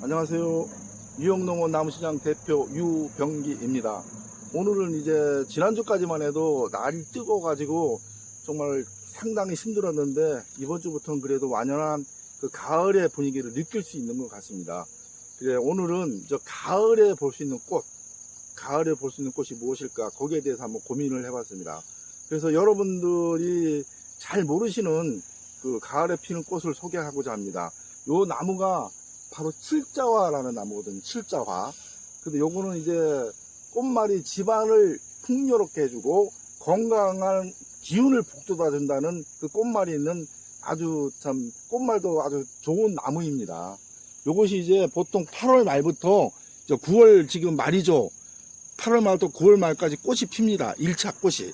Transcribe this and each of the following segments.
안녕하세요. 유형농원 나무시장 대표 유병기입니다. 오늘은 이제 지난주까지만 해도 날이 뜨거워가지고 정말 상당히 힘들었는데 이번 주부터는 그래도 완연한 그 가을의 분위기를 느낄 수 있는 것 같습니다. 그래, 오늘은 저 가을에 볼 수 있는 꽃, 가을에 볼 수 있는 꽃이 무엇일까 거기에 대해서 한번 고민을 해봤습니다. 그래서 여러분들이 잘 모르시는 그 가을에 피는 꽃을 소개하고자 합니다. 요 나무가 바로 칠자화라는 나무거든요. 칠자화. 근데 요거는 이제 꽃말이 집안을 풍요롭게 해주고 건강한 기운을 북돋아 준다는 그 꽃말이 있는 아주 참 꽃말도 아주 좋은 나무입니다. 요것이 이제 보통 8월 말부터 9월 지금 말이죠. 8월 말부터 9월 말까지 꽃이 핍니다. 1차 꽃이.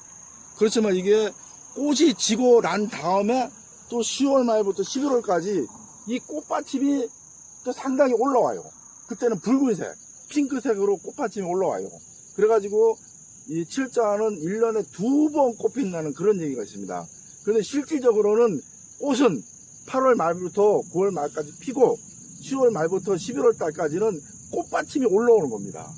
그렇지만 이게 꽃이 지고 난 다음에 또 10월 말부터 11월까지 이 꽃받침이 또 상당히 올라와요. 그때는 붉은색, 핑크색으로 꽃받침이 올라와요. 그래가지고 이 칠자는 1년에 2번 꽃 핀다는 그런 얘기가 있습니다. 그런데 실질적으로는 꽃은 8월 말부터 9월 말까지 피고 10월 말부터 11월 달까지는 꽃받침이 올라오는 겁니다.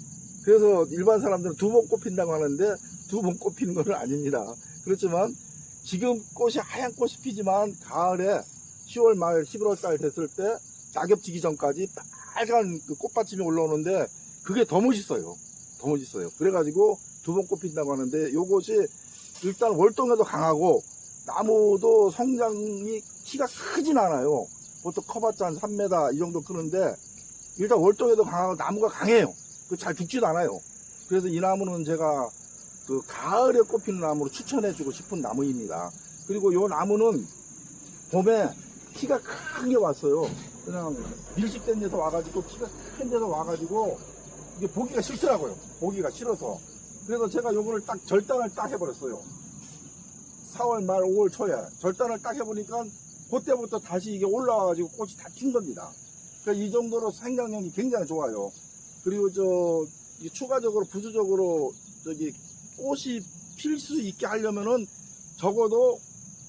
그래서 일반 사람들은 2번 꽃 핀다고 하는데 2번 꽃 피는 건 아닙니다. 그렇지만 지금 꽃이 하얀 꽃이 피지만 가을에 10월 말 11월 달 됐을 때 낙엽 지기 전까지 빨간 그 꽃받침이 올라오는데 그게 더 멋있어요. 더 멋있어요. 그래가지고 2번 꽃 핀다고 하는데 요것이 일단 월동에도 강하고 나무도 성장이 키가 크진 않아요. 보통 커봤자 한 3m 이 정도 크는데 일단 월동에도 강하고 나무가 강해요. 잘 죽지도 않아요. 그래서 이 나무는 제가 그 가을에 꽃피는 나무로 추천해주고 싶은 나무입니다. 그리고 요 나무는 봄에 키가 크게 왔어요. 그냥 밀집된 데서 와가지고 키가 큰 데서 와가지고 이게 보기가 싫더라고요. 보기가 싫어서. 그래서 제가 요거를 딱 절단을 딱 해버렸어요. 4월 말 5월 초에 절단을 딱 해보니까 그때부터 다시 이게 올라와가지고 꽃이 다 핀 겁니다. 그러니까 이 정도로 생장력이 굉장히 좋아요. 그리고 추가적으로 부수적으로 꽃이 필 수 있게 하려면은 적어도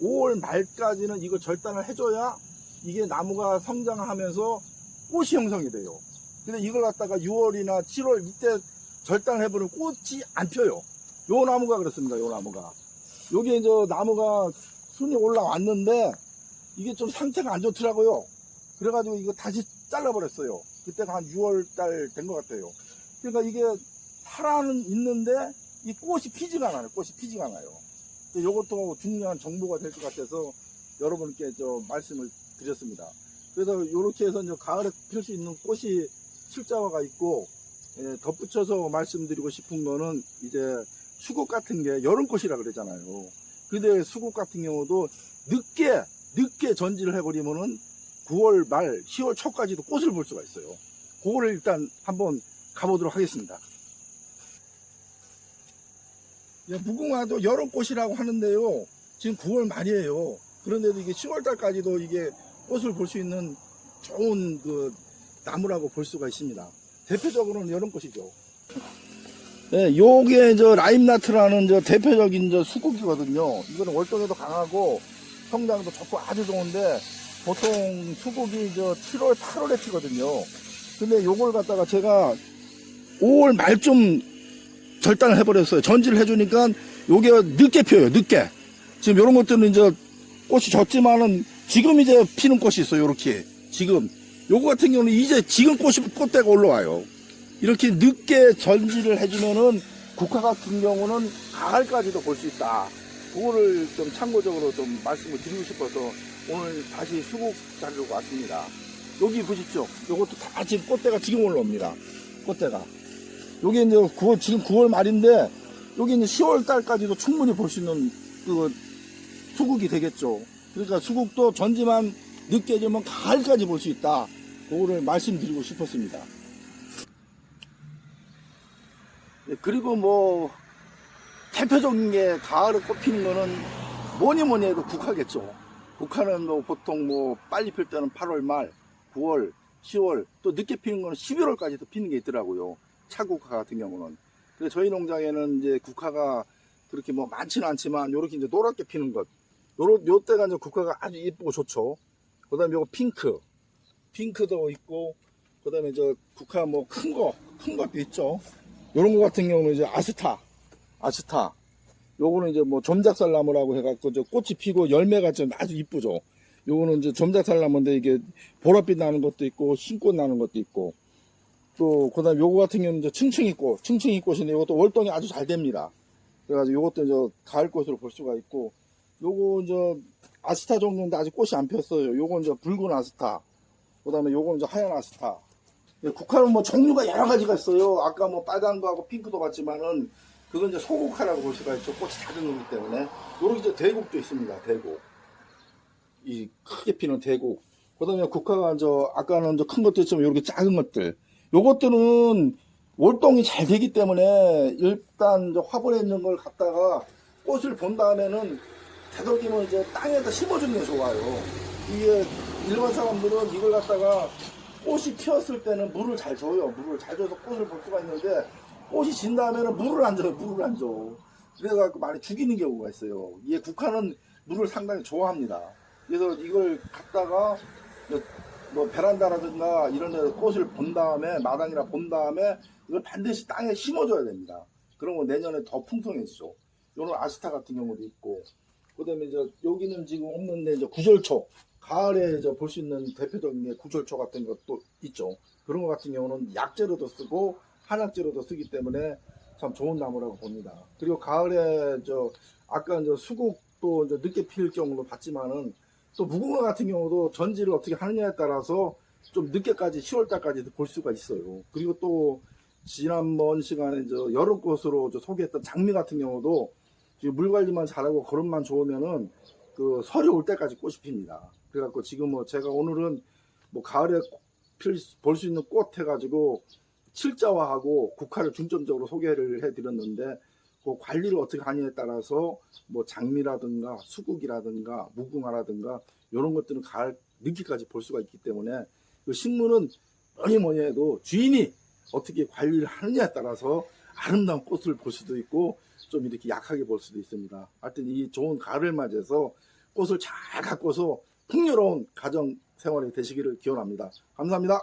5월 말까지는 이거 절단을 해줘야 이게 나무가 성장하면서 꽃이 형성이 돼요. 근데 이걸 갖다가 6월이나 7월 이때 절단을 해버리면 꽃이 안 펴요. 요 나무가 그렇습니다. 요 나무가. 여기 이제 나무가 순이 올라왔는데 이게 좀 상태가 안 좋더라고요. 그래가지고 이거 다시 잘라버렸어요. 그때가 한 6월 달 된 것 같아요. 그러니까 이게 살아는 있는데 이 꽃이 피지가 않아요. 꽃이 피지가 않아요. 이것도 중요한 정보가 될 것 같아서 여러분께 말씀을 드렸습니다. 그래서 이렇게 해서 가을에 필 수 있는 꽃이 칠자화가 있고, 덧붙여서 말씀드리고 싶은 거는 이제 수국 같은 게 여름꽃이라 그러잖아요. 근데 수국 같은 경우도 늦게 전지를 해버리면은 9월 말, 10월 초까지도 꽃을 볼 수가 있어요. 그거를 일단 한번 가보도록 하겠습니다. 무궁화도 여름꽃이라고 하는데요. 지금 9월 말이에요. 그런데도 이게 10월 달까지도 이게 꽃을 볼 수 있는 좋은 그 나무라고 볼 수가 있습니다. 대표적으로는 여름꽃이죠. 네, 요게 라임나트라는 대표적인 수국이거든요. 이거는 월동에도 강하고 성장도 좋고 아주 좋은데 보통 수국이 7월, 8월에 피거든요. 근데 요걸 갖다가 제가 5월 말쯤 절단을 해버렸어요. 전지를 해주니까 요게 늦게 펴요. 늦게. 지금 요런 것들은 꽃이 졌지만은 지금 이제 피는 꽃이 있어요. 요렇게. 지금. 요거 같은 경우는 이제 지금 꽃대가 올라와요. 이렇게 늦게 전지를 해주면은 국화 같은 경우는 가을까지도 볼 수 있다. 그거를 좀 참고적으로 좀 말씀을 드리고 싶어서 오늘 다시 수국 자리로 왔습니다. 여기 보십시오. 요것도 다 지금 꽃대가 지금 올라옵니다. 꽃대가. 여기 지금 9월 말인데 여기 10월 달까지도 충분히 볼 수 있는 그 수국이 되겠죠. 그러니까 수국도 전지만 늦게 해주면 가을까지 볼 수 있다. 그거를 말씀드리고 싶었습니다. 그리고 대표적인 게 가을에 꽃피는 거는 뭐니 해도 국화겠죠. 국화는 보통 빨리 필 때는 8월 말, 9월, 10월, 또 늦게 피는 거는 11월까지도 피는 게 있더라고요. 차국화 같은 경우는. 그래서 저희 농장에는 이제 국화가 그렇게 많지는 않지만 요렇게 노랗게 피는 것. 요 때가 국화가 아주 예쁘고 좋죠. 그 다음에 요거 핑크도 있고, 그 다음에 국화 뭐 큰 것도 있죠. 요런 거 같은 경우는 이제 아스타. 요거는 이제 뭐 점작살나무라고 해갖고 꽃이 피고 열매가 좀 아주 이쁘죠. 요거는 이제 점작살나무인데 이게 보랏빛 나는 것도 있고 흰꽃 나는 것도 있고, 또 그다음 요거 같은 경우는 이제 층층이꽃인데 이것도 월동이 아주 잘 됩니다. 그래가지고 요것도 이제 가을꽃으로 볼 수가 있고, 요거 이제 아스타 종류인데 아직 꽃이 안 폈어요. 요건 이제 붉은 아스타, 그다음에 요건 이제 하얀 아스타. 국화는 뭐 종류가 여러 가지가 있어요. 아까 뭐 빨간 거하고 핑크도 봤지만은 그건 이제 소국화라고 볼 수가 있죠. 꽃이 작은 거기 때문에. 요런 이제 대국도 있습니다. 대국. 이 크게 피는 대국. 그다음에 국화가 아까는 큰 것도 있지만 이렇게 작은 것들. 요것들은 월동이 잘 되기 때문에 일단 화분에 있는 걸 갖다가 꽃을 본 다음에는 되도록이면 이제 땅에다 심어주는 게 좋아요. 이게 일반 사람들은 이걸 갖다가 꽃이 피었을 때는 물을 잘 줘요. 물을 잘 줘서 꽃을 볼 수가 있는데, 꽃이 진 다음에는 물을 안 줘. 그래서 많이 죽이는 경우가 있어요. 이게 국화는 물을 상당히 좋아합니다. 그래서 이걸 갖다가 뭐 베란다라든가 이런 데 꽃을 본 다음에, 마당이나 본 다음에 이걸 반드시 땅에 심어줘야 됩니다. 그러면 내년에 더 풍성해지죠. 요런 아스타 같은 경우도 있고, 그 다음에 여기는 지금 없는데 구절초. 가을에 볼 수 있는 대표적인 게 구절초 같은 것도 있죠. 그런 것 같은 경우는 약재로도 쓰고 한약재로도 쓰기 때문에 참 좋은 나무라고 봅니다. 그리고 가을에 아까 수국도 늦게 필 경우도 봤지만은, 또 무궁화 같은 경우도 전지를 어떻게 하느냐에 따라서 좀 늦게까지 10월달까지 볼 수가 있어요. 그리고 또 지난번 시간에 여름꽃으로 소개했던 장미 같은 경우도 물 관리만 잘하고 거름만 좋으면은 그 설이 올 때까지 꽃이 핍니다. 그래갖고 지금 제가 오늘은 가을에 볼 수 있는 꽃 해가지고 칠자화하고 국화를 중점적으로 소개를 해드렸는데, 그 관리를 어떻게 하느냐에 따라서 장미라든가 수국이라든가 무궁화라든가 이런 것들은 가을 늦게까지 볼 수가 있기 때문에, 그 식물은 뭐니 해도 주인이 어떻게 관리를 하느냐에 따라서 아름다운 꽃을 볼 수도 있고 좀 이렇게 약하게 볼 수도 있습니다. 하여튼 이 좋은 가을을 맞이해서 꽃을 잘 가꿔서 풍요로운 가정 생활이 되시기를 기원합니다. 감사합니다.